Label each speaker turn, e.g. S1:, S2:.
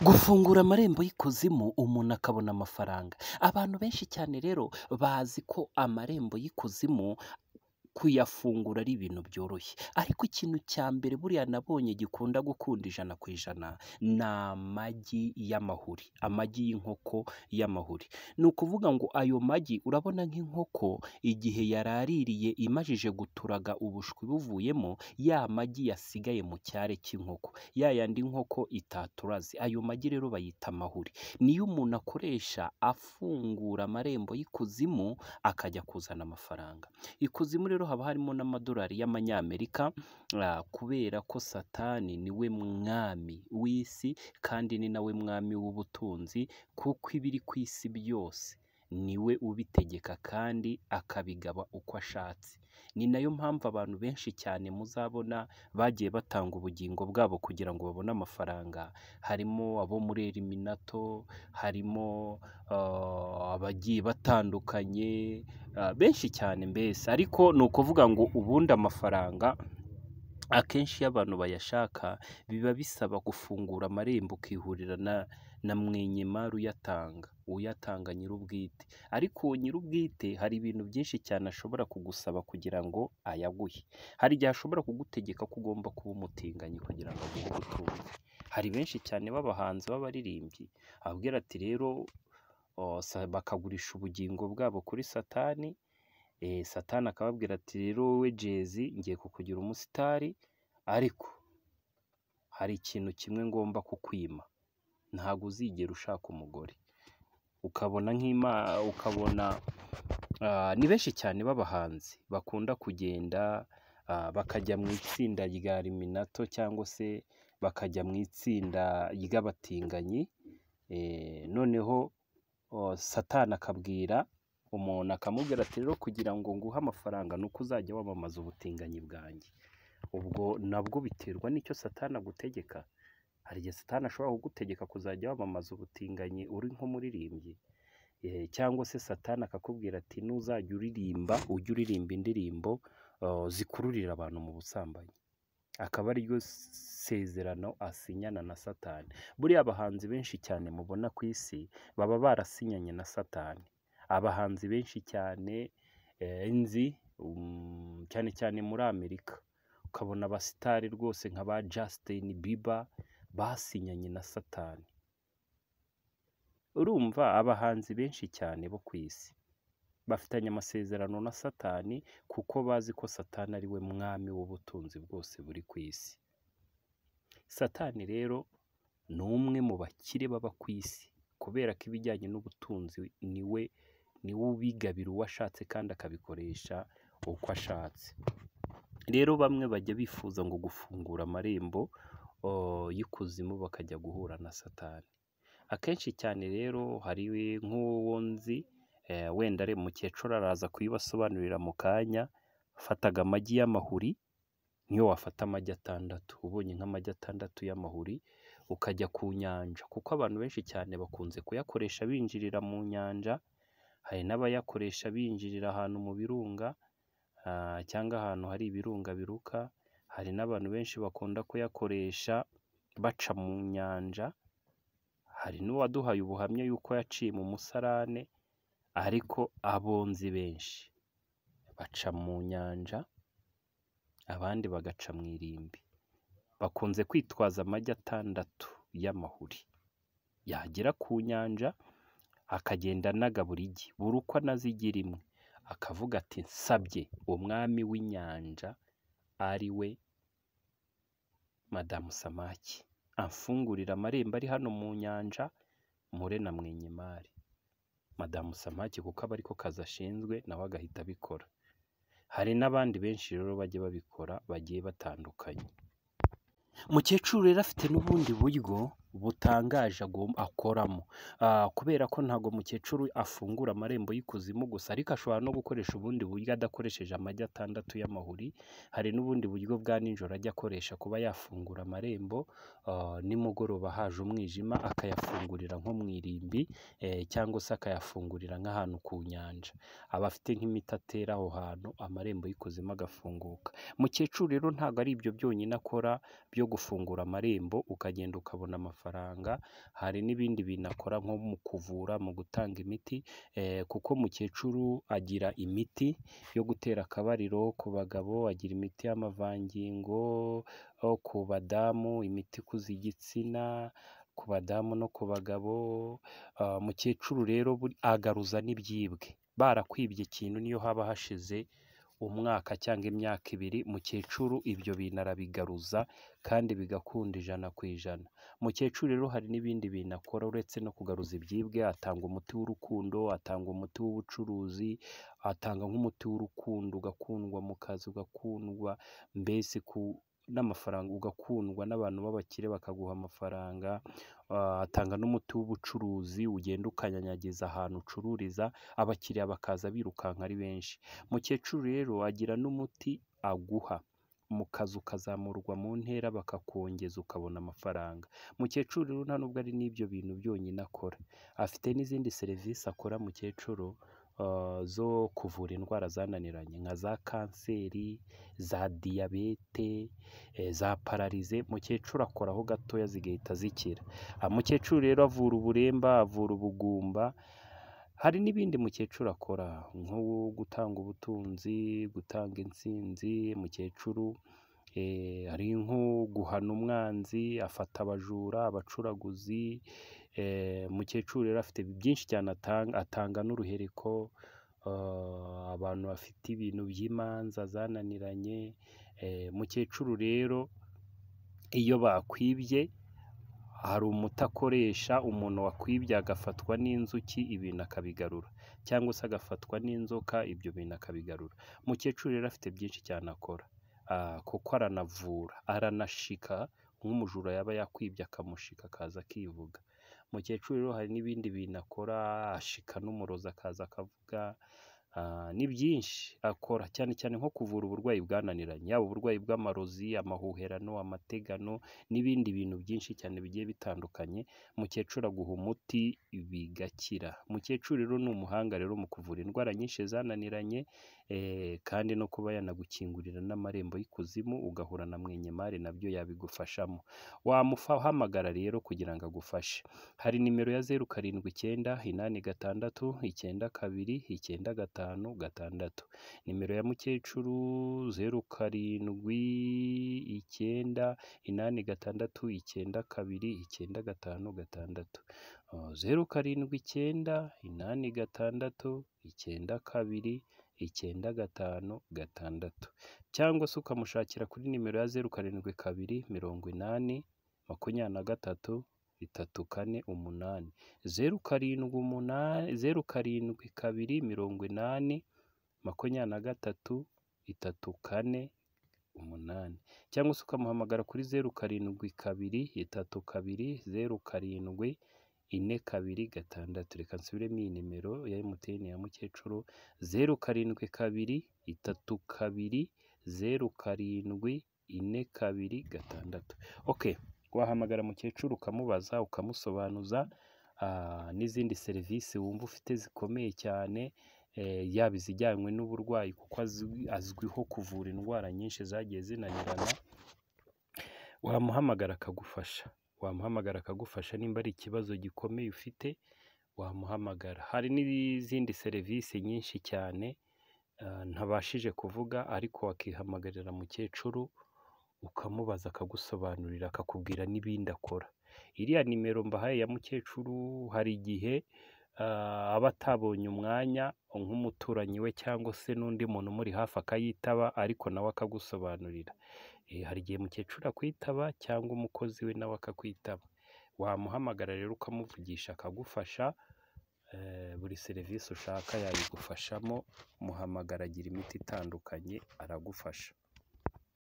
S1: Gufungura amarembo y'ikuzimu umuntu akabona amafaranga. Abantu benshi cyane rero bazi ko amarembo y'ikuzimu kuyafungura ari ibintu byoroshye, ariko ikintu cya mbere buriya nabonye gikunda gukunda ijana ku ijana ni amagi y'amahuri, amagi y'inkoko y'amahuri. Ni ukuvuga ngo ayo magi urabona nk'inkoko igihe yaraririye imajije guturaga ubushwi buvuyemo, ya magi yasigaye mu cyare cy'inkoko, ya yandi inkoko itaturaze, ayo magi rero bayita amahuri. Niyo umuntu akoresha afungura amarembo y'ikuzimu akajya kuzana amafaranga. Ikuzimu rero haba harimo n'amadolari y'amanyamerika, kubera ko Satani niwe mwami w'isi kandi ni nawe mwami w'ubutunzi, kuko ibiri ku isi byose niwe ubitegeka kandi akabigaba uko ashatse. Ni nayo mpamvu abantu benshi cyane muzabona bagiye batanga ubugingo bwabo kugira ngo babone amafaranga, harimo abo muri Eliminato, harimo abagiye batandukanye, benshi cyane mbese. Ariko ni ukuvuga ngo ubundi amafaranga akenshi iyo abantu bayashaka biba bisaba gufungura amarembo ukihurira na mwenyemari uyatanga nyir'ubwite. Ariko uwo nyir'ubwite hari ibintu byinshi cyane ashobora kugusaba kugira ngo ayaguhe. Hari igihe ashobora kugutegeka ko ugomba kuba umutinganyi kugira ngo aguhe ubutunzi. Hari benshi cyane b'abahanzi b'abaririmbyi ababwira ati rero bakagurisha ubugingo bwabo kuri Satani. Satani akababwira ati rero wowe Jay-Z ngiye kukugira umusitari, ariko hari ikintu kimwe ngomba kukwima, ntabwo uzigera ushaka umugore. Ukabona ni benshi cyane b'abahanzi bakunda kugenda bakajya mu itsinda rya Eliminato cyangwa se bakajya mu itsinda ry'abatinganyi, noneho Satani akabwira umuntu akamubwira ati rero kugira ngo nguhe amafaranga ni uko uzajya wamamaza ubutinganyi bwanjye. Ubwo nabwo biterwa n'icyo Satani agutegeka. Hari igihe Satani ashobora kugutegeka kuzajya wamamaza ubutinganyi uri nk'umuririmbyi, cyangwa se Satani akakubwira ati nuzajya uririmba ujye uririmba indirimbo zikururira abantu mu busambanyi. Akaba ariryo sezerano asinyana na Satani. Buriya abahanzi benshi cyane mubona ku isi baba barasinyanye na Satani. Abahanzi benshi cyane nzi cyane cyane muri Amerika, ukabona abasitari rwose nka ba Justin Bieber basinyanye na Satani. Urumva abahanzi benshi cyane bo ku isi bafitanye amasezerano na Satani, kuko bazi ko Satani ari we mwami w'ubutunzi bwose buri ku isi. Satani rero ni umwe mu bakire baba ku isi, kubera ko ibijyanye n'ubutunzi niwe ubigabira uwo ashatse kandi akabikoresha uko ashatse. Rero bamwe bajya bifuza ngo gufungura amarembo y'ikuzimu bakajya guhura na Satani. Akenshi cyane rero hari nk'uwo nzi, wenda ari umukecuru araza kuyibasobanurira mu kanya. Fataga amagi y'amahuri, niyo wafata amagi 6, ubonye nk'amagi 6 y'amahuri ukajya ku nyanja, kuko abantu benshi cyane bakunze kuyakoresha binjirira mu nyanja. Hari n'abayakoresha binjirira ahantu mu birunga, cyangwa ahantu hari ibirunga biruka. Hari n'abantu benshi bakunda kuyakoresha baca mu nyanja. Hari n'uwaduhaye ubuhamya yuko yaciye mu musarane, ariko abonzi benshi baca mu nyanja, abandi bagaca mu irimbi. Bakunze kwitwaza amagi 6 y'amahuri, yagera ku nyanja akagenda anaga buri igi, buri uko anaze igi rimwe akavuga ati nsabye umwami w'inyanja ari we Madamu Samaki amfungurira amarembo ari hano mu nyanja, mpure na mwenyemari. Madamu Samaki kuko aba ariko kazi ashinzwe, nawe agahita abikora. Hari n'abandi benshi rero bajya babikora bagiye batandukanye. Mukecuru rero afite n'ubundi buryo butangaje akoramo, kubera ko ntabwo mukecuru afungura amarembo y'ikuzimu gusa, ariko ashobora no gukoresha ubundi buryo adakoresheje amagi 6 y'amahuri. Hari n'ubundi buryo bwa nijoro ajya akoresha kuba yafungura amarembo nimugoroba haje umwijima, akayafungurira nko mu irimbi, cyangwa se akayafungurira nk'ahantu ku nyanja. Aba afite nk'imiti atera aho hantu amarembo y'ikuzimu agafunguka. Mukecuru rero ntabwo ari ibyo byonyine akora byo gufungura amarembo ukagenda ukabona amafaranga amafaranga, hari n'ibindi bintu akora nko mu kuvura, mu gutanga imiti, kuko mukecuru agira imiti yo gutera akabariro ku bagabo, agira imiti y'amavangingo ku badamu, imiti ikuza igitsina ku badamu no ku bagabo. Mukecuru rero agaruza n'ibyibwe, barakwibye ikintu niyo haba hashize umwaka cyangwa imyaka ibiri, mukecuru ibyo bintu arabigaruza kandi bigakunda 100%. Mukecuru rero hari n'ibindi bintu akora uretse no kugaruza ibyibwe, atanga umuti w'urukundo, atanga umuti w'ubucuruzi, atanga nk'umuti w'urukundo ugakundwa mu kazi, ugakundwa mbese n'amafaranga, ugakundwa n'abantu b'abakire bakaguha amafaranga. Atanga n'umuti w'ubucuruzi, ugenda ukanyanyagiza ahantu ucururiza, abakiriya bakaza birukanka ari benshi. Mukecuru rero agira n'umuti aguha mu kazi, ukazamurwa mu ntera, bakakongeza ukabona amafaranga. Mukecuru rero nta nubwo ari n'ibyo bintu byonyine akora, afite n'izindi serivisi akora mukecuru, zo kuvura indwara zananiranye nka za kanseri, za diyabete, za pararize. Mukecuru akoraho gatoya zigahita zikira. Mukecuru rero avura uburemba, avura ubugumba. Hari n'ibindi mukecuru akora nko gutanga ubutunzi, gutanga intsinzi. Mukecuru ari nko guhana umwanzi, afata abajura, abacuraguzi. Mukecuru rero afite byinshi cyane atanga n'uruhereko, abantu bafite ibintu by'imanza zananiranye. Mukecuru rero iyo bakwibye, hari umuti akoresha, umuntu wakwibye agafatwa n'inzuki ibintu akabigarura, cyangwa se agafatwa n'inzoka ibyo bintu akabigarura. Mukecuru rero afite byinshi cyane akora, kuko aranavura, aranashika nk'umujura yaba yakwibye akamushika akaza akivuga. Mukecuru rero hari n'ibindi bintu akora, ashika n'umurozi akaza akavuga. Ni byinshi akora, cyane cyane nko kuvura uburwayi bwananiranye, yaba uburwayi bw'amarozi, amahuherano, amategano n'ibindi bintu byinshi cyane bigiye bitandukanye. Mukecuru aguha umuti bigakira. Mukecuru rero ni umuhanga rero mu kuvura indwara nyinshi zananiranye, kandi no kuba yanagukingurira n'amarembo y'ikuzimu ugahura na mwenyemari nabyo yabigufashamo. Wamuhamagara rero kugira ngo agufashe. Hari nimero ya 0789969296. Nimero ya mukecuru 0789969296. 0789969296, cyangwa se ukamushakira kuri nimero ya 0720802338. 0720802338, cyangwa se ukamuhamagara kuri 0722320742. Reka nsubiremo iyi nimero ya MTN ya mukecuru 0722320742. Okay, wahamagara mukecuru ukamubaza, ukamusobanuza n'izindi serivisi wumva ufite zikomeye cyane, yaba izijyanywe n'uburwayi, kuko azwiho kuvura indwara nyinshi zagiye zinanirana. Wamuhamagara akagufasha, nimba ari ikibazo gikomeye ufite wamuhamagara. Hari n'izindi serivisi nyinshi cyane ntabashije kuvuga, ariko wakihamagarira mukecuru ukamubaza, akagusobanurira, akakubwira n'ibindi akora. Iriya nimero mbahaye ya mukecuru, hari igihe aba atabonye umwanya, nk'umuturanyi we cyangwa se n'undi muntu umuri hafi akayitaba, ariko nawe akagusobanurira. Hari igihe mukecuru akwitaba cyangwa umukozi we nawe akakwitaba. Wamuhamagara rero ukamuvugisha akagufasha. Buri serivisi ushaka yayigufashamo. Muhamagara, agira imiti itandukanye, aragufasha.